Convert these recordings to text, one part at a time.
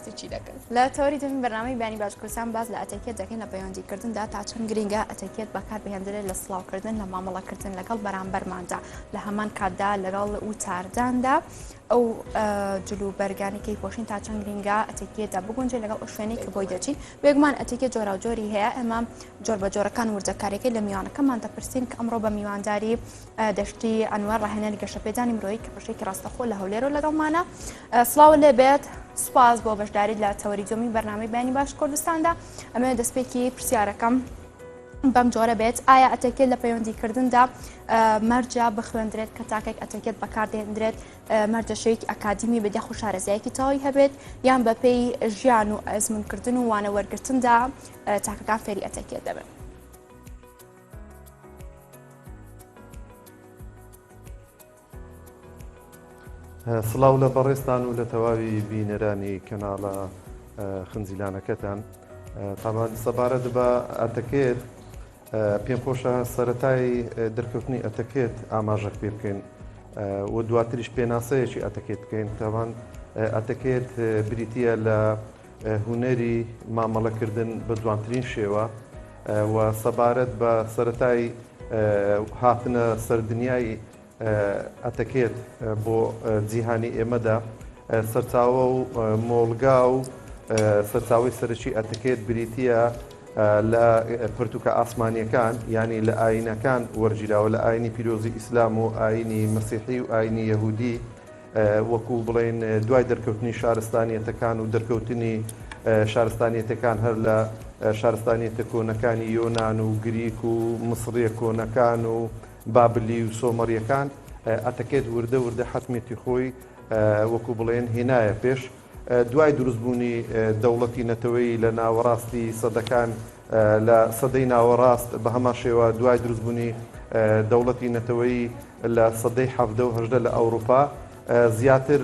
باسی چی دەکەن لە تەوەری دومی بەرنامەی بیانی باش کوردستان باز لە ئەتەکێت دەکەین لە پەیوەندیکردندا تا چەند گرنگە ئەتەکێت بەکاربهێنرێت لە سڵاوکردن لە مامەڵەکردن لەگەڵ بەرامبەرماندا لە هەمان کاتدا لەگەڵ وتارداندا ئەو جلوبەرگانێکی پۆشین تا چەند گرنگە ئەتەکێتدا بگونجێ لەگەڵ ئەو شوێنەی کە بۆی دەچین بێگومان ئەتەکێت جۆرا و جۆری هەیە ئەمە جۆر بە جۆرەکان وردەکارێکی لە میوانەکەمان دەپرسین کە ئەمڕۆ بە میوانداری دەشتی ئەنوەر ڕاهێنەری گەشەپێدانی مرۆیی کە پشتێکی ڕاستەخۆ لە هەولێر و لەگەڵمانە سڵاو لێ بێت سوپاس بۆ بەشداریت لە تەوەری دومی بەرنامەی بیانی باش کوردستاندا ئەمە دەستپێکی پرسیارەکەم بەم جۆرە بێت ئایا ئەتەکێت لە پەیوەندیکردندا مەرجە بخوێندرێت کە تاکێک ئەتەکێت بەکاردێنرێت مەرجەشەیەکی ئەکادیمی بەدە خوشارەزایەکی تەواوی هەبێت یان بەپێی ژیان و ئەزمونکردن و وانەوەرگرتندا تاکەکان فێری ئەتەکێت دەبن. سڵاو لە بەڕێستان و لە تەواوی بینەرانی کەناڵە خنجیلانەکەتان تامان سەبارەت بە ئەتەکێت پێم خۆشە سەرەتای دەرکەوتنی ئەتەکێت ئاماژەک پێ بکەین و دواتریش پێناسەیەکی ئەتەکێت بکەین تاوان ئەتەکێت بریتە لە هونەری مامەڵەکردن بە جوانترین شێوە و سەبارەت بە سەرەتای هاتنە سەردنیای ئەتەکێت بۆ جیهانی ئێمەدا سەرچاوە و مۆڵگا و سەرچاوی سەرچی ئەتەکێت بریتە لە پرتوکە ئاسمانیەکان ینی لە ئاینەکان وەرگیراوە لە ئاینی پیرۆزی ئیسلام و ئاینی مەسیحی و ئاینی یەهودی وەکو بڵێن دوای دەرکەوتنی شارستانیەتەکان و دەرکەوتنی شارستانیەتەکان هەر لە شارستانیەتە کۆنەکانی یۆنان و گریک و مسڕیە کۆنەکان و بابلی و سۆمەریەکان ئەتەکێت وردە وردە حتمێتی خۆی وەکو بڵێن هێنایە پێش دوای دروستبوونی دەوڵەتی نەتەوەی لە ناوەڕاستی سەدەکان لە سەدەی ناوەڕاست بە هەمان شێوە دوای دروستبوونی دەوڵەتی نەتەوەی لە سەدەی حەڤدە و هەژدە لە ئەوروپا زیاتر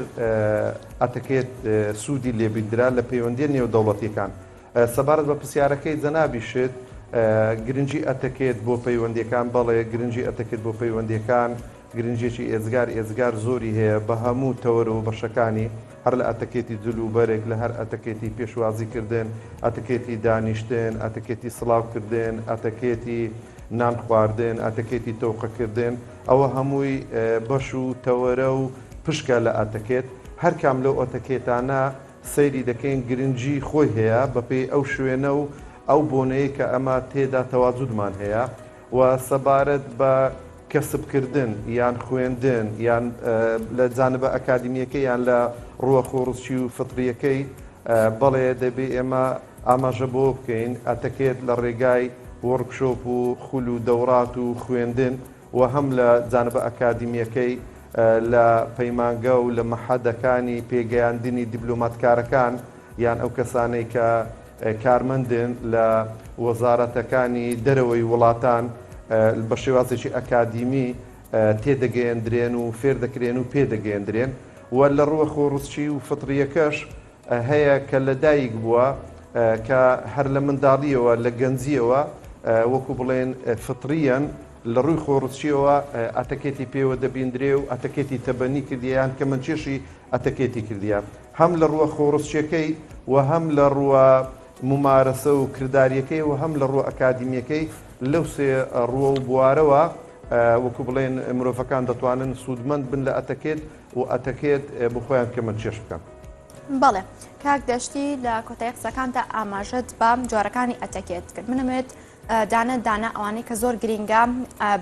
ئەتەکێت سوودی لێبیدرا لە پەیوەندی نێو دەوڵەتیەکان سەبارەت بە پرسیارەکەی جەنابی شت گرنگی ئەتەکێت بۆ پەیوەندیەکان بەڵێ گرنگی ئەتەکێت بۆ پەیوەندیەکان گرنجێکی ئێزگار زۆری هەیە بە هەموو تەوەرە و بەشەکانی هەر لە ئەتەکێتی جلوبەرێک لە هەر ئەتەکێتی پێشوازیکردن ئەتەکێتی دانیشتن ئەتەکێتی سڵاوکردن ئەتەکێتی نان خواردن ئەتەکێتی تەوقەکردن ئەوە هەمووی بەش و تەوەرە و پشکە لە ئەتەکێت هەر کام لەو ئەتەکێتانە سەیری دەکەین گرنگی خۆی هەیە بەپێی ئەو شوێنە و ئەو بۆنەیە کە ئەمە تێدا تەواجودمان هەیە و سەبارەت بە کەسبکردن یان خوێندن یان لە جانبە ئەکادمیەکەی یان لە ڕووە خۆڕچی و فتریەکەی بەڵێ دەبێ ئێمە ئاماژە بۆ بکەین ئەتەکێت لە ڕێگای وەرکشۆپ و خول و دەورات و خوێندن و هەم لە جانبە ئەکادمیەکەی لە پەیمانگە و لە مەحەدەکانی پێگەیاندنی دیبلۆماتکارەکان یان ئەو کەسانەی کە کارمەندن لە وەزارەتەکانی دەرەوەی وڵاتان بە شێوازێکی ئەکادیمی تێدەگەیەندرێن و فێر دەکرێن و پێدەگەیەندرێن و لە ڕووە خۆڕوسچی و فتریەکەش هەیە کە لە دایک بووە کە هەر لە منداڵیەوە لە گەنجیەوە وەکو بڵێن فتریەن لە ڕووی خۆڕوسچیەوە ئەتەکێتی پێوە دەبیندرێ و ئەتەکێتی تەبەنی کردیان کە منچێشی ئەتەکێتی کردیان هەم لە ڕووە خۆڕوسچیەکەی و هەم لە ڕووە ممارەسە و کرداریەکەی و هەم لە ڕووە ئەکادیمیەکەی لەو سێ ڕووە و بوارەوە وەکو بڵێن مرۆڤەکان دەتوانن سوودمەند بن لە ئەتەکێت و ئەتەکێت بخۆیان کە منچێش بکەن. بەڵێ کاک دەشتی لە کۆتایی قسەکاندا ئاماژەت بە جۆرەکانی ئەتەکێت کرد منەمێت دانە ئەوانەی کە زۆر گرینگە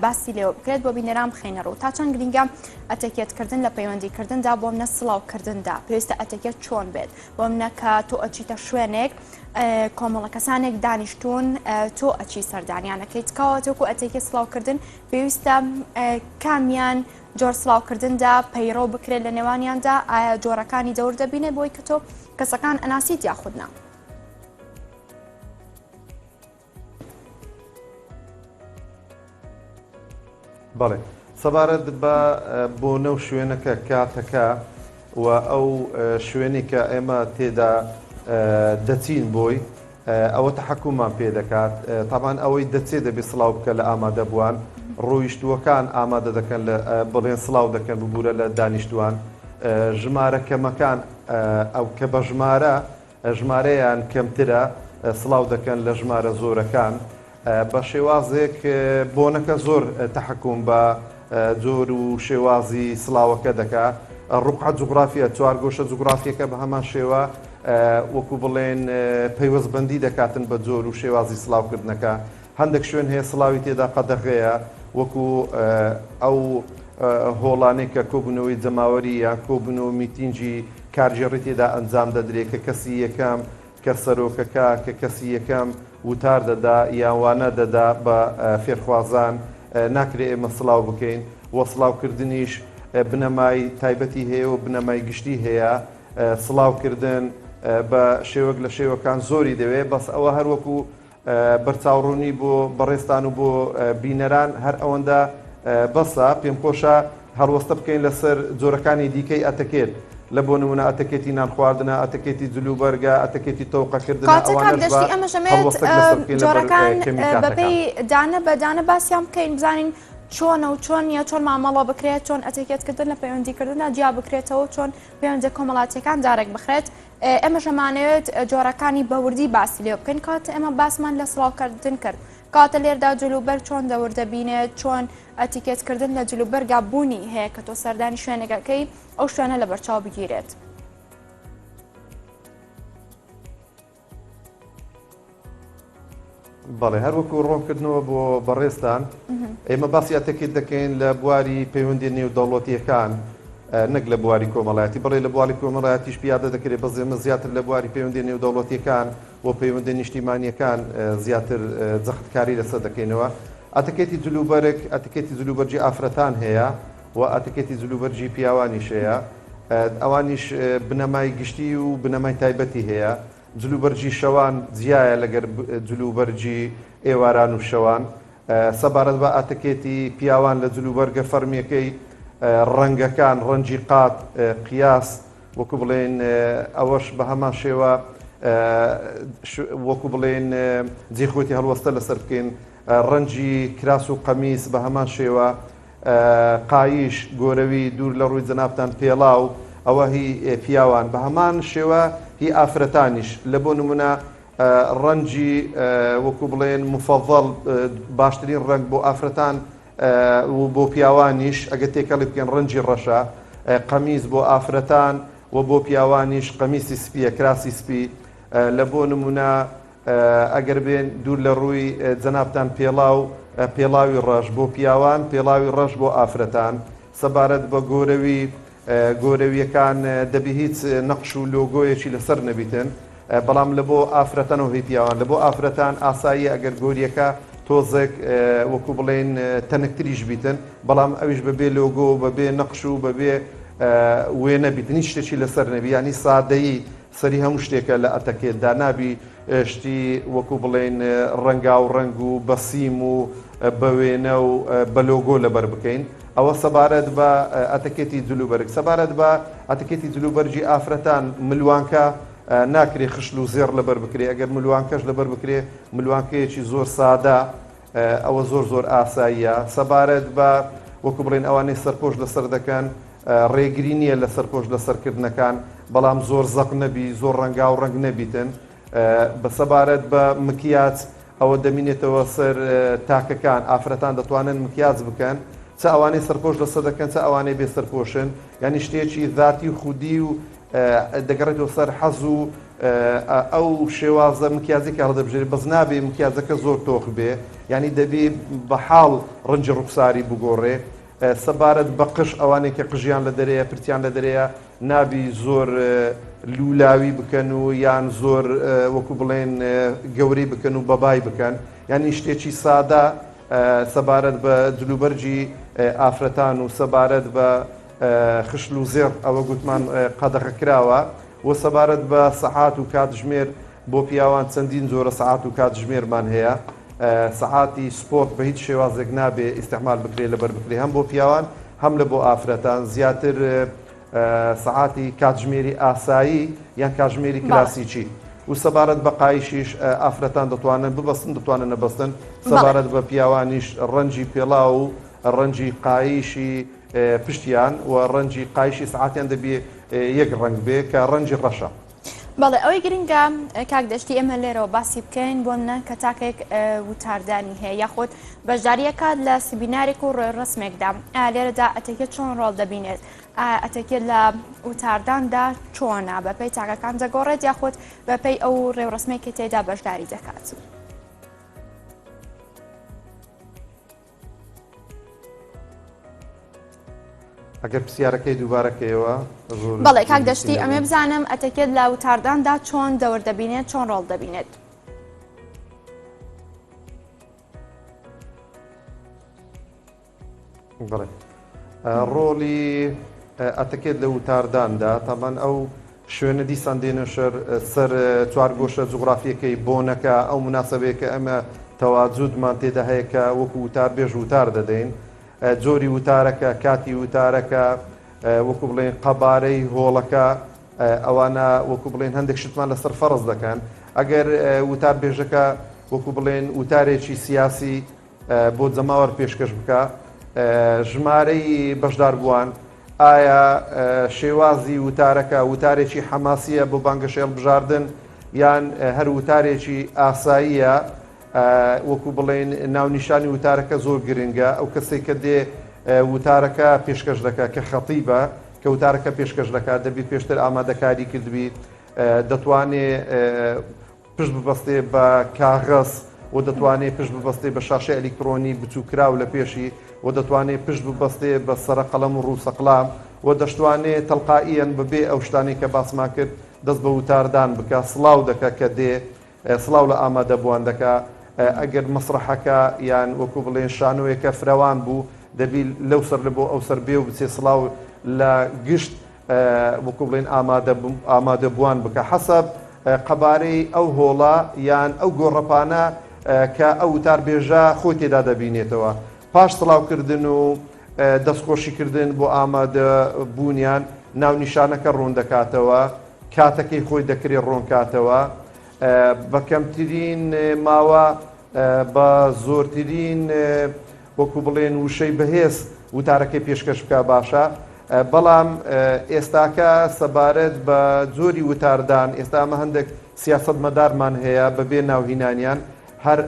باسی لێوە بکرێت بۆ بینەران بخینەڕوو تا چەند گرینگە ئەتەکێتکردن لە پەیوەندیکردندا بۆ منە سڵاوکردندا پێویستە ئەتەکێت چۆن بێت بۆ منە کە تۆ ئەچیتە شوێنێک کۆمەڵە کەسانێک دانیشتون تۆ ئەچی سەردانیانەکەیت کاوە تۆکو ئەتەکێت سڵاوکردن پێویستە کامیان جۆر سڵاوکردندا پەیڕۆ بکرێت لە نێوانیاندا ئایا جۆرەکانی دەور دەبینێ بۆی کە تۆ کەسەکان ئەناسیت یاخودنا. بەڵێ سەبارەت بە بۆ نەو شوێنەکە کاتەکە و ئەو شوێنی کە ئێمە تێدا دەچین بۆی ئەوە تەحەکومان پێ دەکات تاوان ئەوەی دەچێت دەبێت سڵاو بکە لە ئامادەبووان ڕۆیشتووەکان ئامادە دەکەن بڵێن سڵاو دەکەن ببوورە لە دانیشتوان ژمارە کەمەکان ئەو کە بە ژمارە ژمارەیان کەمترە سڵاو دەکەن لە ژمارە زۆرەکان بە شێوازێک بۆنەکە زۆر تەحکوم بە جۆر و شێوازی سڵاوەکە دەکات ڕوقعە جوگرافیە چوارگۆشە جوگرافیەکە بە هەمان شێوە وەکو بڵێن پەیوەستبندی دەکاتن بە جۆر و شێوازی سڵاوکردنەکە هەندێک شوێن هەیە سڵاوی تێدا قەدەغەیە وەکو ئەو هۆڵانەی کە کۆبوونەوەی جەماوەری یان کۆبوونەوە میتینجی کارژێڕی تێدا ئەنجام دەدرێت کە کەسی یەکەم کە سەرۆکەکە کە کەسی یەکەم وتار دەدا یانوانە دەدا بە فێرخوازان ناکرێت ئێمە سڵاو بکەین وە سڵاوکردنیش بنەمای تایبەتی هەیە و بنەمای گشتی هەیە سڵاوکردن بە شێوەک لە شێوەکان زۆری دەوێت بەس ئەوە هەروەکو بەرچاوڕوونی بۆ بەڕێستان و بۆ بینەران هەر ئەوەندە بەسە پێم خۆشە هەڵوەستە بکەین لەسەر جۆرەکانی دیکەی ئەتەکێت لە بۆ نمونە ئەتەکێتی نانخواردنە ئەتەکێتی جلوبەرگە ئەتەکێتی تەوقەکردن ئەمەشەمێت جۆرەکان بەپێی دانە بەدانە باسییان بکەین بزانین چۆنە و چۆن یا چۆن مامەڵە بکرێت چۆن ئەتەکێتکردن لە پەیوەندیکردنە جیا بکرێتەوە چۆن پەیوەندی کۆمەڵاتیەکان جارێک بخرێت ئێمە ژەمانەوێت جۆرەکانی بەوردی باسی لێ بکەین کاتە ئێمە باسمان لە سڵاوکردن کرد کاتە لێردا جلوبەر چۆن دەوردەبینێت چۆن ئەتیکێتکردن لە جلوبەرگا بوونی هەیە کە تۆ سەردانی شوێنەکەی ئەو شوێنە لە بەرچاو بگیرێت. بەڵێ هەروەکو ڕۆنکردنەوە بۆ بەڕێستان ئێمە باسی ئەتەکێت دەکەین لە بواری پەیوەندی نێودەوڵەتیەکان نەک لە بواری کۆمەڵایەتی بڵێ لە بواری کۆمەڵایەتیش پیادە دەکرێت بە زێمە زیاتر لە بواری پەیوەندی نێودەوڵەتیەکان و پەیوەندی نیشتیمانیەکان زیاتر جەختکاری لەسەر دەکەینەوە ئەتەکێتی جلوبەرێک ئەتەکێتی جلوبەرجی ئافرەتان هەیە و ئەتەکێتی جلوبەرجی پیاوانیش هەیە ئەوانیش بنەمای گشتی و بنەمای تایبەتی هەیە جلوبەرجی شەوان جیایە لەگەر جلوبەرجی ئێواران و شەوان سەبارەت بە ئەتەکێتی پیاوان لە جلوبەرگە فەرمیەکەی ڕەنگەکان ڕەنجی قات قیاس وەکو بڵێن ئەوەش بە هەمان شێوە وەکو بڵێن جێخۆتی هەڵوەستە لەسەر بکەین ڕەنجی کراس و قەمیس بە هەمان شێوە قایش گۆرەوی دوور لە ڕووی جەنابتان پێڵاو ئەوە هی پیاوان بە هەمان شێوە هی ئافرەتانیش لە بۆ نمونە ڕەنجی وەکو بڵێن مفەضەڵ باشترین ڕەنگ بۆ ئافرەتان و بۆ پیاوانیش ئەگە تێکەڵی بکەن ڕەنجی ڕەشە قەمیز بۆ ئافرەتان و بۆ پیاوانیش قەمیسی سپیە کراسی سپی لە بۆ نمونە ئەگەر بێن دوور لە ڕووی جەنابتان پێڵاوی ڕەش بۆ پیاوان پێڵاوی ڕەش بۆ ئافرەتان سەبارەت بە گۆرەویەکان دەبی هیچ نەقش و لۆگۆیەکی لەسەر نەبیتن بەڵام لە بۆ ئافرەتان و هی پیاوان لە بۆ ئافرەتان ئاسایی ئەگەر گۆریەکە تۆزێک وەکو بڵێن تەنەکتریش بیتن بەڵام ئەویش بەبێ لۆگۆ بەبێ نەقش و بەبێ وێنە بیتن هیچ شتێکی لەسەر نەبی ینی سادەیی سەری هەموو شتێکە لە ئەتەکێتدا نابی شتی وەکو بڵێن ڕەنگا و ڕەنگ و بەسیم و بە وێنە و بە لۆگۆ لەبەر بکەین ئەوە سەبارەت بە ئەتەکێتی جلوبەرگ سەبارەت بە ئەتەکێتی جلوبەرجی ئافرەتان ملوانکە ناکرێ خشل و زێر لەبەر بکرێ ئەگەر ملوانکەش لەبەر بکرێ ملوانکەیەکی زۆر سادا ئەوە زۆر ئاساییە سەبارەت بە وەکو بڵێن ئەوانەی سەرپۆش لەسەر دەکەن ڕێگری نییە لە سەرپۆش لەسەرکردنەکان بەڵام زۆر زەق نەبی زۆر ڕەنگا و ڕەنگ نەبیتن بە سەبارەت بە مکیاج ئەوە دەمینێتەوە سەر تاکەکان ئافرەتان دەتوانن مکیاج بکەن چ ئەوانەی سەرپۆش لەسەر دەکەن چ ئەوانەی بێ سەرپۆشن یعنی شتێکی ذاتی و خودی و دەگەڕێتەوە سەر حەز و ئەو شێوازە مکیازێکی هەڵدەبژێت بەس نابێ مکیازەکە زۆر تۆخ بێ ینی دەبێ بە حاڵ ڕەنجی ڕوخساری بگۆڕێ سەبارەت بە قش ئەوانەی کە قژیان لە دەرەیە پرتیان لە دەرەیە نابی زۆر لولاوی بکەن و یان زۆر وەکو بڵێن گەورەی بکەن و بەبای بکەن ینی شتێکی سادا سەبارەت بە جلوبەرجی ئافرەتان و سەبارەت بە خشل و زێر ئەوە گوتمان قەدەغە کراوە و سەبارەت بە سەعات و کاتژمێر بۆ پیاوان چەندین جۆرە سەعات و کاتژمێرمان هەیە سەعاتی سپۆرت بە هیچ شێوازێک نابێ ئیستعمال بکرێ لەبەر بکرێ هەم بۆ پیاوان هەم لە بۆ ئافرەتان زیاتر سەعاتی کاتژمێری ئاسایی یان کاتژمێری کلاسیکی و سەبارەت بە قایشیش ئافرەتان دەتوانن ببەستن دەتوانن نەبەستن سەبارەت بە پیاوانیش ڕەنجی پێڵاو و ڕەنجی قایشی پشتیان و ڕەنجی قایشی سەعاتیان دەبێ یەک ڕەنگ بێ کە ڕەنجی ڕەشە بەڵێ ئەوەی گرنگە کاک دەشتی ئێمە لێرەوە باسی بکەین بۆ منە کە تاکێک وتاردانی هەیە یاخود بەشداریەکات لە سبینارێک و ڕێڕسمێکدا لێرەدا ئەتەکێت چۆن ڕۆڵ دەبینێت ئەتەکێت لە وتارداندا چۆنە بەپەی تاکەکان دەگۆڕێت یاخود بەپەی ئەو ڕێوڕسمێکی تێدا بەشداری دەکات. ئەگەر پرسیارەکەی دووبارەکەیەوە بەڵێ کاک دەشتی ئەمێ بزانم ئەتەکێت لە وتارداندا چۆن دەور دەبینێت چۆن ڕۆڵ دەبینێت. بڵێ ڕۆڵی ئەتەکێت لە وتارداندا تامان ئەو شوێنە دیسان دێنە سەر چوارگۆشە جوغرافیەکەی بۆنەکە ئەو مناسبەیەکە ئەمە تەواجودمان تێدا هەیە کە وەکو وتار بێژ وتار دەدەین جۆری وتارەکە کاتی وتارەکە وەکو بڵێن قەبارەی هۆڵەکە ئەوانە وەکو بڵێن هەندێک شتمان لەسەر فەرز دەکەن ئەگەر وتار بێژەکە وەکو بڵێن وتارێکی سیاسی بۆ جەماوەەر پێشکەش بکە ژمارەی بەشداربووان ئایا شێوازی وتارەکە وتارێکی حەماسیە بۆ بانگەشێڵ بژاردن یان هەر وتارێکی ئاساییە وەکو بڵێن ناونیشانی وتارەکە زۆر گرنگە ئەو کەسێک کە دێ وتارەکە پێشکەش دەکە کە خەتیبە کە وتارەکە پێشکەش دەکات دەبێت پێشتر ئامادەکاری کردبی دەتوانێت پشت ببەستێ بە کاغەز و دەتوانێت پشت ببەستێ بە شاشە ئەلیکترۆنی بچووکراو لە پێشی و دەتوانێت پشت ببەستێ بە سەرە قەڵەم و ڕووسەقلام و دەشتوانێت تەلقائیەن بەبێ ئەو شتانی کە باسمان کرد دەست بە وتاردان بکە سڵاو دەکە کە دێ سڵاو لە ئامادەبووان دەکە ئەگەر مەسرحەکە یان وەکو بڵێن شانۆیەکە فراوان بوو دەبی لەو سەر لە بۆ ئەو سەر بێ و بچێ سڵاو لە گشت وەکو بڵێن ئامادەبووان بکە حەسەب قەبارەی ئەو هۆڵە یان ئەو گۆڕەپانە کە ئەو وتار بێژە خۆی تێدا دەبینێتەوە پاش سڵاوکردن و دەستخۆشیکردن بۆ ئامادەبوونیان ناونیشانەکە ڕوون دەکاتەوە کاتەکەی خۆی دەکرێت ڕوونکاتەوە بە کەمترین ماوە بە زۆرترین وەکو بڵێن وشەی بەهێز وتارەکەی پێشکەش بکە باشە بەڵام ئێستاکە سەبارەت بە جۆری وتاردان ئێستا ئەمە هەندێک سیاسەت مەدارمان هەیە بەبێ ناوهینانیان هەر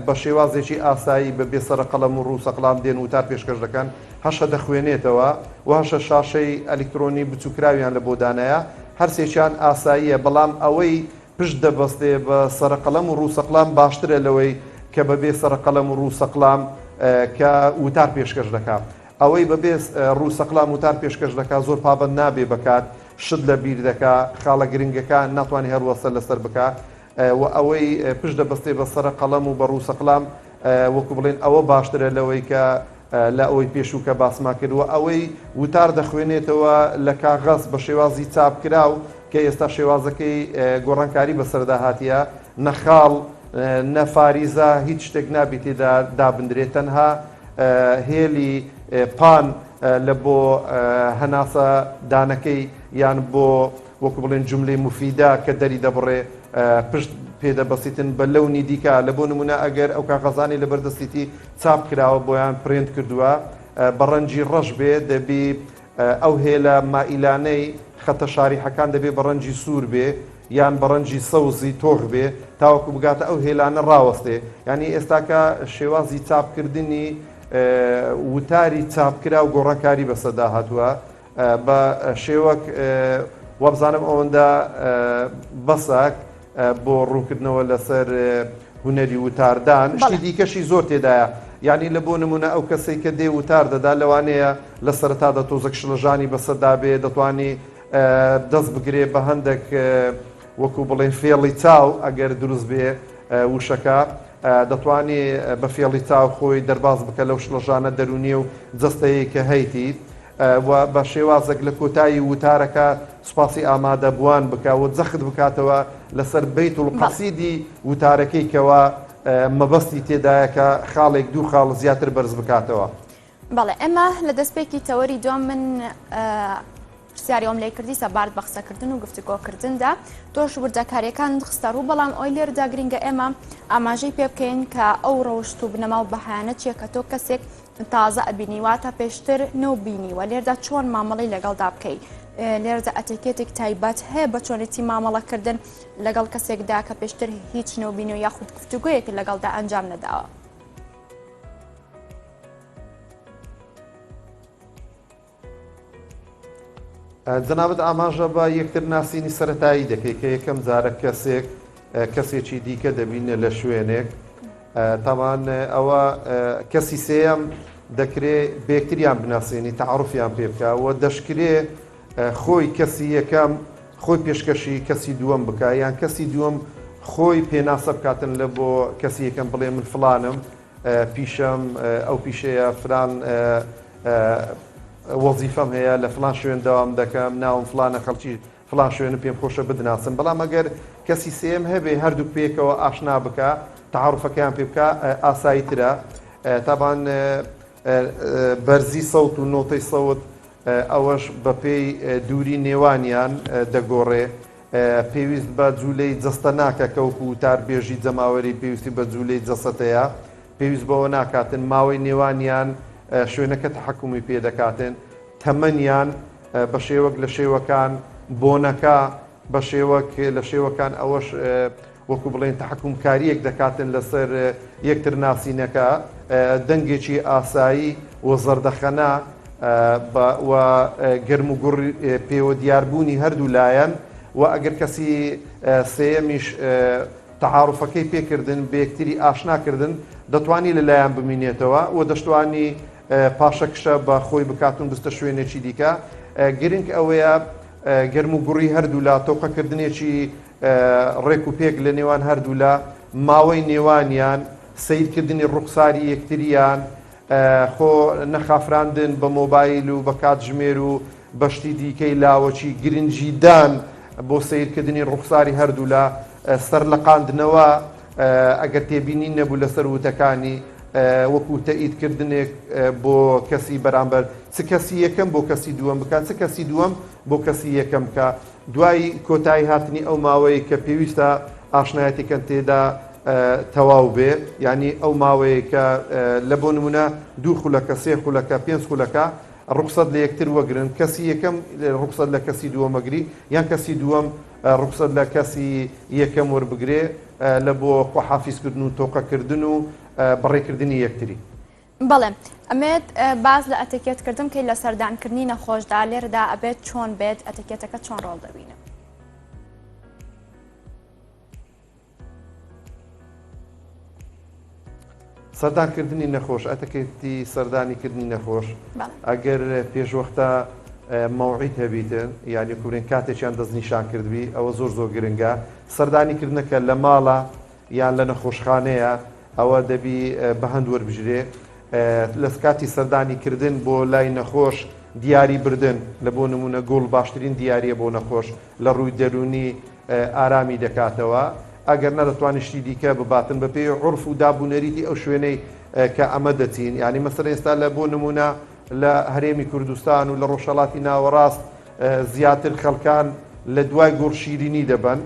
بە شێوازێکی ئاسایی بەبێ سەرە قەڵەم و ڕووسەقلام دێن وتار پێشکەش دەکەن هەشە دەخوێنێتەوە و هەشە شاشەی ئەلیکترۆنی بچووکراویان لە بۆدانەیە هەرسێکیان ئاساییە بەڵام ئەوەی پشت دەبەستێ بە سەرە قەڵەم و ڕووسەقلام باشترە لەوەی کە بەبێ سەرە قەڵەم و ڕووسەقلام کە وتار پێشکەش دەکات ئەوەی بەبێ ڕووسەقلام وتار پێشکەش دەکات زۆر پابەند نابێ بکات شت لە بیر دەکات خاڵە گرنگەکە ناتوانێت هەروەسە لەسەر بکات و ئەوەی پشت دەبەستێ بە سەرە قەڵەم و بە ڕووسەقلام وەکو بڵێن ئەوە باشترە لەوەی کە لە ئەوەی پێشووکە باسما کردووە ئەوەی وتار دەخوێنێتەوە لە کاغەز بە شێوازی چاپکراو کە ئێستا شێوازەکەی گۆڕانکاری بەسەردا هاتیە نەخاڵ نەفاریزە هیچ شتێک نابێت تێدا دابدرێت تەنها هێلی پان لە بۆ هەناسە دانەکەی یان بۆ وەکو بڵێن جملەی مفیدە کە دەری دەبڕێ پشت پێدەبەسیتن بە لەونی دیکە لە بۆ نمونە ئەگەر ئەو کاغەزانی لە بەردەستیتی چاپ کراوە بۆیان پرێنت کردووە بە ڕەنجی ڕەش بێ دەبی ئەو هێلە مائیلانەی خەتە شاریحەکان دەبێت بە ڕەنجی سوور بێ یان بە ڕەنجی سەوزی تۆغ بێ تاوەکو بگاتە ئەو هێلانە ڕاوەستێ ینی ئێستاکە شێوازی چاپکردنی وتاری چاپکرا و گۆڕانکاری بەسەدا هاتووە بە شێوەک وەبزانم ئەوەندە بەسەک بۆ ڕووکردنەوە لەسەر هونەری وتاردان شتی دیکەشی زۆر تێدایە یعنی لە بۆ نمونە ئەو کەسێک کە دێ وتار دەدا لەوانەیە لە سەرەتادا تۆزەک شلەژانی بەسەردا بێ دەتوانی دەست بگرێ بە هەندێک وەکو بڵێن فێڵی چاو ئەگەر دروست بێ وشەکە دەتوانێت بە فێڵی چاو خۆی دەرباز بکە لەو شلەژانە دەرونیە و جەستەیە کە هەیتی بە شێوازێک لە کۆتایی وتارەکە سوپاسی ئامادەبووان بکەوە جەخت بکاتەوە لەسەر بەیت و قەسیدی وتارەکەی کەوە مەبەستی تێدایە کە خاڵێک دوو خاڵ زیاتر بەرز بکاتەوە. بەڵێ ئەمە لە دەستپێکی تەوەری دوم من پرسیاری ئەوم لێ کردی سەبارەت بە قسەکردن و گفتوگۆکردندا تۆش وردەکاریەکان خستە ڕوو بەڵام ئەوی لێرەدا گرنگە ئێمە ئاماژەی پێ بکەین کە ئەو ڕەوشت و بنەما و بەهانە چیە کە تۆ کەسێک تازە ئەبینی واتە پێشتر نەوبینیوە لێرەدا چۆن مامەڵی لەگەڵدا بکەیت لێرەدا ئەتیکێتێک تایبەت هەیە بە چۆنێتی مامەڵەکردن لەگەڵ کەسێکدا کە پێشتر هیچ نەوبین و یاخود گفتوگویەک لەگەڵدا ئەنجام نەداوە. جەنابەت ئاماژە بە یەکتر ناسینی سەرەتایی دەکەی کە یەکەم جارە کەسێکی دیکە دەبینە لە شوێنێک تاوان ئەوە کەسی سێەم دەکرێت بێکتریان بناسیێنی تەعاڕوفیان پێ بکەوە دەشکرێ خۆی کەسی یەکەم خۆی پێشکەشی کەسی دووەم بکە یان کەسی دووەم خۆی پێناسە بکاتن لە بۆ کەسی یەکەم بڵێ من فلانم پیشەم ئەو پیشەیە فلان وەزیفەم هەیە لە فلان شوێن داوام دەکەم ناوم فلانە خەڵکی فلان شوێنە پێم خۆشە بدناسم بەڵام ئەگەر کەسی سێم هەبێ هەردوو پێکەوە ئاشنا بکە تعاڕوفەکەیان پێ بکە ئاساییترە تابان بەرزی سەوت و نۆتەی سەوت ئەوەش بە پێی دووری نێوانیان دەگۆڕێ پێویست بە جوولەی جەستە ناکە کەوکو و تاربێژی جەماوەری پێویستی بە جوولەی جەسەتەیە پێویست بەوە ناکاتن ماوەی نێوانیان شوێنەکە تەحەکومی پێ دەکاتن تەمەنیان بە شێوەک لە شێوەکان بۆنەکە بە شێوەک لە شێوەکان ئەوەش وەکو بڵێن تەحەکومکاریەک دەکاتن لەسەر یەکتر ناسینەکە دەنگێکی ئاسایی و زەردەخەنا و گەرم و گوڕ پێوە دیاربوونی هەردوو لایەن و ئەگەر کەسی سێەمیش تەعاڕوفەکەی پێکردن بە یەکتری ئاشناکردن دەتوانی لەلایەن بمینێتەوە و دەشتوانی پاشەکشە بە خۆی بکاتون بستە شوێنێکی دیکە گرنگ ئەوەیە گەرم و گوڕی هەردوو لا تۆقەکردنێکی ڕێک و پێک لە نێوان هەردوو لە ماوەی نێوانیان سیرکردنی ڕوخساری یەکتریان خۆ نەخافراندن بە مۆبایل و بە کاتژمێر و بەشتی دیکەی لاوەچی گرنجیدان بۆ سیرکردنی ڕوخساری هەردوو لە سەر لە قاندنەوە ئەگەر تێبینی نەبوو لەسەر وتەکانی وەکو تەئیدکردنێک بۆ کەسی بەرامبەر چ کەسی یەکەم بۆ کەسی دووەم بکات چ کەسی دووەم بۆ کەسی یەکەم بکە دوای کۆتایی هاتنی ئەو ماوەی کە پێویستە ئاشنایەتێکەن تێدا تەواو بێ ینی ئەو ماوەیە کە لە بۆ نمونە دوو خولەکە سێ خولەکە پێنج خولەکە ڕوخسەت لە یەکتر وەگرن کەسی یەکەم ڕوخسەت لە کەسی دووەمەگری یان کەسی دووەم ڕوخسەت لە کەسی یەکەم وەربگرێ لە بۆ خۆحافیزکردن و تۆقەکردن و بەڕێکردنی یەکتری. بەڵێ ئەمێت باز لە ئەتیکێتکردن کەی لە سەردانکردنی نەخۆشدا لێرەدا ئەبێت چۆن بێت ئەتیکێتەکە چۆن ڕۆڵ دەبینە. سەردانکردنی نەخۆش ئەتەکەتی سەردانیکردنی نەخۆش ئەگەر پێشوەختە مەوعید هەبیتن یعنی کوورێن کاتێکیان دەستنیشان کردوی ئەوە زۆر زۆر گرنگە سەردانیکردنەکە لە ماڵە یان لە نەخۆشخانەیە ئەوە دەبی بە هەند وەربژرێ لە کاتی سەردانیکردن بۆ لای نەخۆش دیاری بردن لە بۆ نمونە گوڵ باشترین دیارە بۆ نەخۆش لە ڕووی دەرونی ئارامی دەکاتەوە ئەگەر نەدەتوانشتی دیکە بباتن بە پێی عورف و دابوونەریتی ئەو شوێنەی کە ئەمە دەچین یعنی مەسەر ئێستا لە بۆ نمونە لە هەرێمی کوردستان و لە ڕۆژهەڵاتی ناوەڕاست زیاتر خەڵکان لە دوای گۆڕ شیرینی دەبن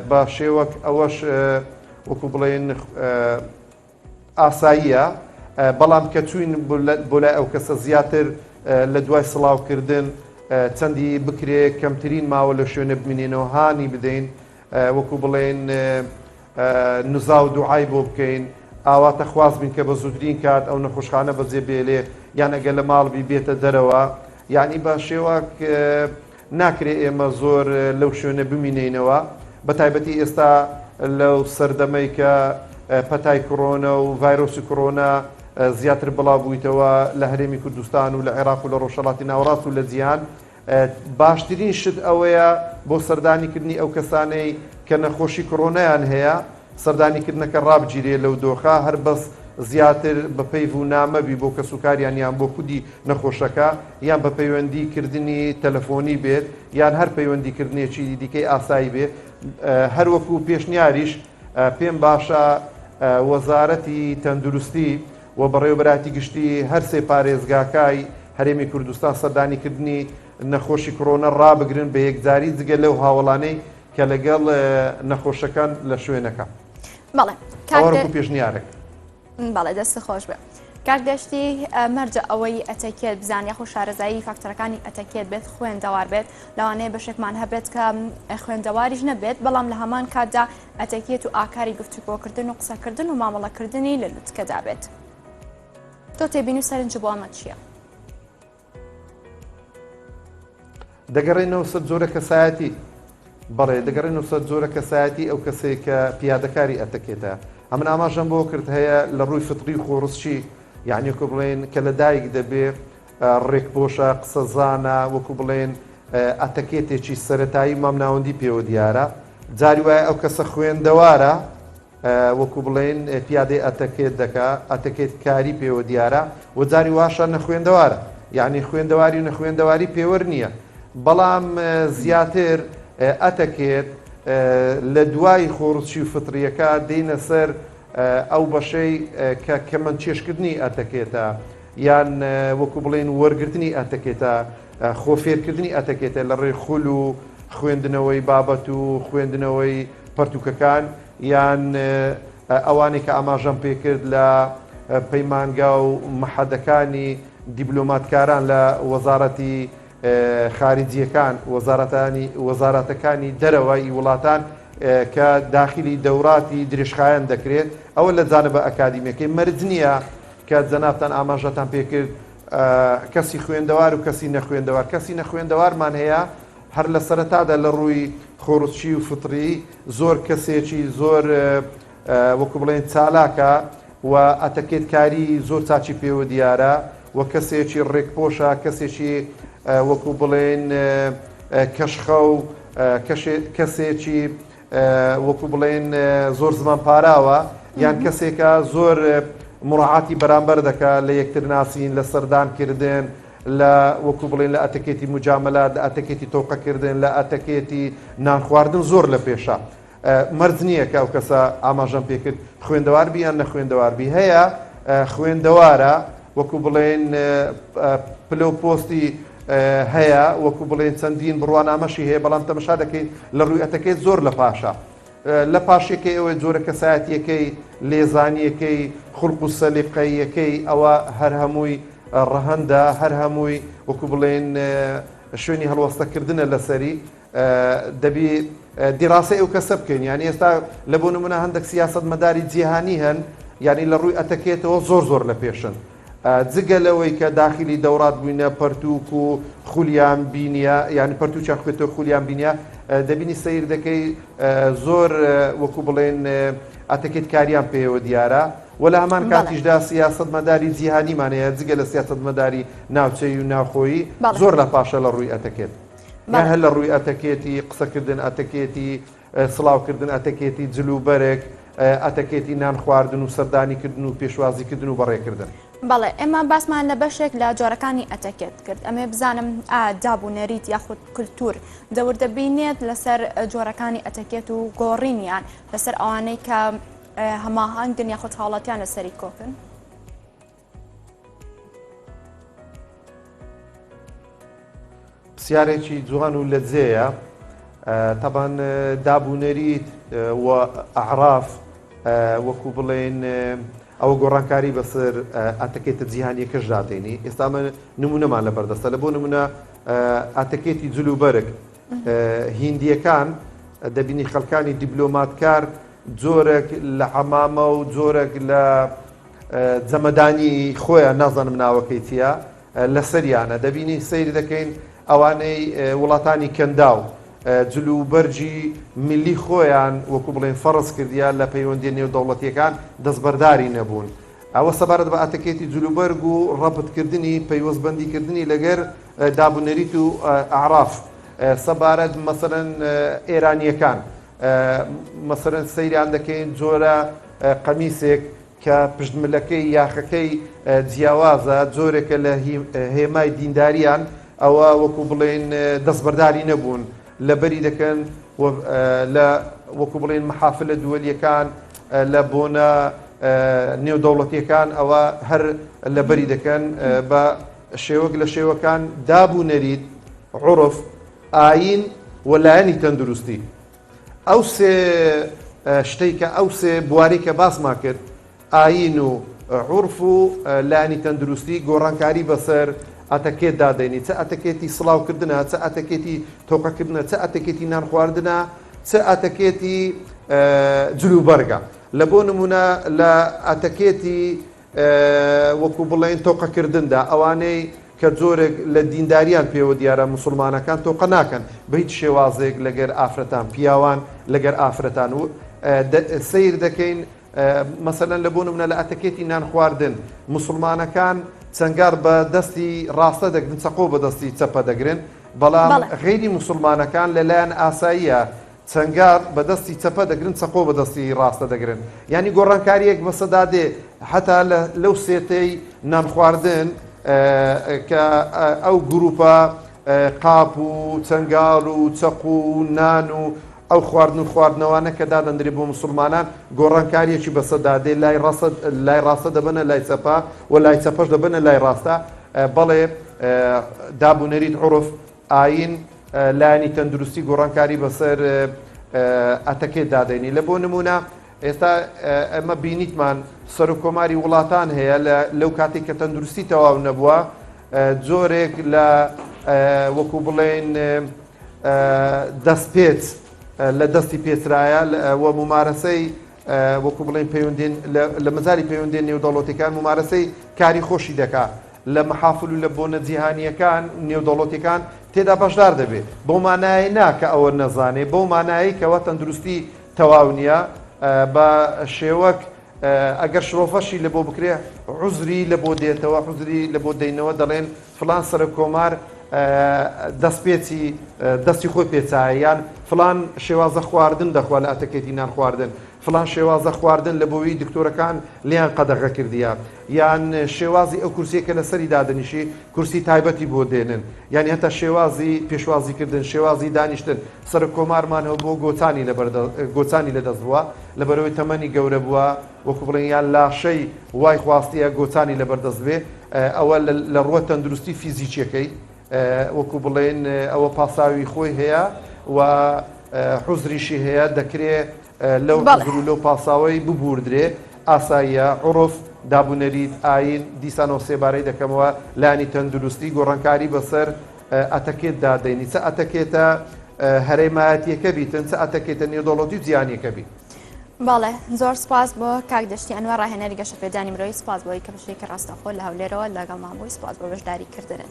بە شێوەک ئەوەش وەکو بڵێن ئاساییە بەڵام کە چوین بۆ لای ئەو کەسە زیاتر لە دوای سڵاوکردن چەندی بکرێ کەمترین ماوە لە شوێنە بمینێنەوە هانی بدەین وەکو بڵێن نوزا و دوعای بۆ بکەین ئاواتە خواست بین کە بە زودترین کات ئەو نەخۆشخانە بەجێ بێلێ یان ئەگە لە ماڵبی بێتە دەرەوە یعنی بە شێوەک ناکرێ ئێمە زۆر لەو شوێنە بمینێنەوە بە تایبەتی ئێستا لەو سەردەمەی کە پەتای کۆڕۆنە و ڤایرۆسی کۆڕۆنا زیاتر بڵاو بوویتەوە لە هەرێمی کوردستان و لە عێراق و لە ڕۆژهەڵاتی ناوەڕاست و لە جیهان باشترین شت ئەوەیە بۆ سەردانیکردنی ئەو کەسانەی کە نەخۆشی کۆڕۆنایان هەیە سەردانیکردنەکە ڕابگیرێ لەو دۆخە هەر بەس زیاتر بە پەیڤ و نامەبی بۆ کەسوکاریان یان بۆ خودی نەخۆشەکە یان بە پەیوەندیکردنی تەلەفۆنی بێت یان هەر پەیوەندیکردنێکی دیکەی ئاسایی بێت هەروەکو پێشنیاریش پێم باشە وەزارەتی تەندروستی و بەڕێوەبەراتی گشتی هەر سێ پارێزگاکای هەرێمی کوردستان سەردانیکردنی نەخۆشی کۆڕۆنە ڕابگرن بە یەکجاری جگە لەو هاوڵانەی کە لەگەڵ نەخۆشەکان لە شوێنەکە بەڵێ پێشنیارێک بەڵێ دەست خۆش بێ کاردەشتی مەرجە ئەوەی ئەتەکێت بزانیا خۆ شارەزایی فاکتەرەکانی ئەتەکێت بێت خوێندەوار بێت لەوانەیە بەشێکمان هەبێت کە خوێندەواریش نەبێت بەڵام لە هەمان کاتدا ئەتەکێت و ئاکاری گفتوگۆکردن و قسەکردن و مامەڵەکردنی لە لوتکەدا بێت. تۆ تێبین و سەرنج بۆ ئەمە چییە؟ دەگەڕێنەوە سەر جۆرە کەسایەتی بەڵێ دەگەڕێنەوە سەر جۆرە کەسایەتی ئەو کەسێک کە پیادەکاری ئەتەکێتە ئەمن ئاماژەم بۆ کرد هەیە لە ڕووی فتری خۆڕسچی یعنی وەکو بڵێن کە لە دایک دەبێ ڕێکپۆشە قسەزانە وەکو بڵێن ئەتەکێتێکی سەرەتایی مام ناوەندی پێوە دیارە جاری وایە ئەو کەسە خوێندەوارە وەکو بڵێن پیادەی ئەتەکێت دەکا ئەتەکێت کاری پێوە دیارە و جاری واشە نەخوێندەوارە یعنی خوێندەواری و نەخوێندەواری پێوەەر نییە بەڵام زیاتر ئەتەکێت لە دوای خۆڕچی و فتریەکە دێنە سەر ئەو بەشەی کە کەمەند چێشکردنی ئەتەکێتە یان وەکو بڵێن وەرگرتنی ئەتەکێتە خۆفێرکردنی ئەتەکێتە لە ڕێی خول و خوێندنەوەی بابەت و خوێندنەوەی پەرتوکەکان یان ئەوانێک کە ئاماژەم پێکرد لە پەیمانگا و مەحەدەکانی دیبلۆماتکاران لە وەزارەتی خارجیەکان وەزارەتەکانی دەرەوەی وڵاتان کە داخلی دەوراتی درێژخایەن دەکرێت ئەوە لە جانبە ئەکادیمیەکەی مەرج نییە کە جەنابتان ئاماژەتان پێکرد کەسی خوێندەوار و کەسی نەخوێندەوار کەسی نەخوێندەوارمان هەیە هەر لە سەرەتادا لە ڕووی خۆڕچی و فتری زۆر کەسێکی زۆر وەکو بڵێن چالاکە و ئەتەکێت کاری زۆر چاچی پێوە دیارە و کەسێکی ڕێکپۆشە کەسێکی وەکو بڵێن کەشخە و کەسێکی وەکو بڵێن زۆر زمان پاراوە یان کەسێکە زۆر مڕعاتی بەرامبەر دەکات لە یەکتر ناسین لە سەردانکردن لە وەکو بڵێن لە ئەتەکێتی مجاملات لە ئەتەکێتی تۆقەکردن لە ئەتەکێتی نان خواردن زۆر لە پێشە مەرج نییە کە ئەو کەسە ئاماژەم پێکرد خوێندەواربی یان نەخوێندەواربی هەیە خوێندەوارە وەکو بڵێن پلە و پۆستی هەیە وەکو بڵێن چەندین بڕوانامەشی هەیە بەڵام تەمەشا دەکەین لە ڕووی ئەتەکەیت زۆر لە پاشە لە پاشەکەی ئەوەی جۆرە کەسایەتیەکەی لێزانیەکەی خوڵق و سەلیقەیەکەی ئەوە هەر هەمووی ڕەهەندە هەر هەمووی وەکو بڵێن شوێنی هەڵوەستەکردنە لەسەری دەبی دیڕاسەی ئەو کەسە بکەین یعنی ئێستا لە بۆ نمونە هەندێک سیاسەت مەداری جیهانی هەن یعنی لە ڕووی ئەتەکێتەوە زۆر زۆر لە پێشن جگە لەوەی کە داخلی دەورات بووینە پەرتووک و خولیان بینیە یعنی پەرتووچیان خوێتەوە خولیان بینیە دەبینی سیر دەکەی زۆر وەکو بڵێن ئەتەکێت کاریان پێوە دیارە و لە هەمان کاتیشدا سیاسەت مەداری جیهانیمانەیە جگە لە سیاسەت مەداری ناوچەی و ناوخۆیی زۆر لە پاشە لە ڕووی ئەتەکێت هەر لە ڕووی ئەتەکێتی قسەکردن ئەتەکێتی سڵاوکردن ئەتەکێتی جلوبەرێک ئەتەکێتی نان خواردن و سەردانیکردن و پێشوازیکردن و بەڕێکردن بەڵێ ئێمە باسمان لە بەشێک لە جۆرەکانی ئەتەکێت کرد ئەمێ بزانم دابوونەریت یاخود کولتور دەوردەبینێت لەسەر جۆرەکانی ئەتەکێت و گۆڕینیان لەسەر ئەوانەی کە هەماهەنگن یاخود حاڵەتیان لەسەری کۆکن پرسیارێکی جوان و لەجێیە تەبان دابوونەریت و ئەعراف وەکو بڵێن ئەوە گۆڕانکاری بەسەر ئەتەکێتە جیهانیەکەش دادێنی ئێستا من نمونەمان لە بەردەستە لە بۆ نمونە ئەتەکێتی جلوبەرگ هیندیەکان دەبینی خەڵکانی دیبلۆماتکار جۆرێک لە حەمامە و جۆرێک لە جەمەدانی خۆیان نازانم ناوەکەی چیە لەسەریانە دەبینی سەیری دەکەین ئەوانەی وڵاتانی کەنداو جلوبەرجی ملی خۆیان وەکو بڵێن فەرز کردیان لە پەیوەندی نێودەوڵەتیەکان دەستبەرداری نەبوون ئەوە سەبارەت بە ئەتەکێتی جلوبەرگ و ڕەبتکردنی پەیوەستبەندیکردنی لەگەر دابوونەریت و ئەعراف سەبارەت مەسەرەن ئێرانیەکان مەسەرەن سەیریان دەکەین جۆرە قەمیسێک کە پشتملەکەی یاخەکەی جیاوازە جۆرێکە لە هێمای دینداریان ئەوە وەکو بڵێن دەستبەرداری نەبوون لەبەری دەکەن لە وەکو بڵێن مەحافلە دووەلیەکان لە بۆنە نێودەوڵەتیەکان ئەوە هەر لەبەری دەکەن بە شێوەک لە شێوەکان دابوونەریت عورف ئاین وەلایەنی تەندروستی ئەو سێ شتەی کە ئەو سێ بواری کە باسمان کرد ئاین و عورف و لانی تەندروستی گۆڕانکاری بەسەر ئەتەکێت دادەینی چە ئەتەکێتی سڵاوکردنە چە ئەتەکێتی تۆقەکردنە چە ئەتەکێتی نان خواردنە چە ئەتەکێتی جلوبەرگە لە بۆ نمونە لە ئەتەکێتی وەکو بڵێن تۆقەکردندا ئەوانەی کە جۆرێک لە دینداریان پێوە دیارە مسلمانەکان تۆقە ناکەن بە هیچ شێوازێک لەگەر ئافرەتان پیاوان لەگەر ئافرەتان و سیر دەکەین مەسەلەن لە بۆ نمونە لە ئەتەکێتی نان خواردن مسلمانەکان چەنگار بە دەستی ڕاستە دەگرن چەقۆ بە دەستی چەپە دەگرن بەڵام غەیری مسلمانەکان لەلایەن ئاساییە چەنگار بە دەستی چەپە دەگرن چەقۆ بە دەستی ڕاستە دەگرن یعنی گۆڕانکاریەک بەسەدادێ حتا لەو سێتەی نان خواردن کە ئەو گروپە قاپ و چەنگال و چەق و نان و ئەو خواردن و خواردنەوانە کە دادەندرێ بۆ مسلمانان گۆڕانکاریەکی بەسەدادێ لای ڕاستە دەبنە لای چەپە و لای چەپەش دەبنە لای ڕاستە بەڵێ دابوونەریت عورف ئاین لایانی تەندروستی گۆڕانکاری بەسەر ئەتەکێت دادەینی لە بۆ نمونە ئێستا ئەمە بینیتمان سەر و کۆماری وڵاتان هەیە لەو کاتێک کە تەندروستی تەواو نەبووە جۆرێک لە وەکو بڵێن دەستپێچ لە دەستی پێچرایە و ممارەسەی وەکو بڵێن پەیوەندین لە مەزاری پەیوەندین نێودەوڵەتیەکان ممارەسەی کاری خۆشی دەکات لە مەحافل و لە بۆنە جیهانیەکان نێودەوڵەتیەکان تێدا بەشدار دەبێت بۆ مانایی ناکە ئەوە نەزانێ بۆ مانایی کەەوە تەندروستی تەواو نییە بە شێوەک ئەگەر شرۆفەشی لە بۆ بکرێ عوزری لە بۆ دێتەوە حوزری لە بۆ دەینەوە دەڵێن فلان سەر کۆمار دەستپێکی دەستی خۆی پێچایان فلان شێوازە خواردن دەخوا لە ئەتەکێتی نان خواردن فلان شێوازە خواردن لە بۆی دکتۆرەکان لیان قەدەغە کردیە یان شێوازی ئەو کورسیەکە لەسەری دادنیشی کورسی تایبەتی بۆ دێنن یعنی هەتا شێوازی پێشوازیکردن شێوازی دانیشتن سەر کۆمارمانەوە بۆ گۆچانی لەدەست بووە لەبەرەوەی تەمەنی گەورە بووە وەکو بڵێن یان لاشەی وای خواستیە گۆچانی لەبەردەست بێ ئەوە لە ڕووە تەندروستی فیزیکیەکەی وەکو بڵێن ئەوە پاساوی خۆی هەیە و حوزریشی هەیە دەکرێت لەو حوزر و لەو پاساوی ببوردرێ ئاساییە عورف دابوونەریت ئاین دیسانەوە سێبارەی دەکەمەوە لانی تەندروستی گۆڕانکاری بەسەر ئەتەکێت دادەینی چە ئەتەکێتە هەرێمایەتیەکە بیتن چە ئەتەکێتە نێودەوڵەتی و جیهانیەکە بیت باڵێ زۆر سپاس بۆ کاک دەشتی ئەنوەر ڕاهێنەری گەشە پێدانی مرۆی سپاس بۆی کە بەشێکی ڕاستەخۆ لە هەولێرەوە لەگەڵ مامۆی سپاس بۆ بەشداری کردن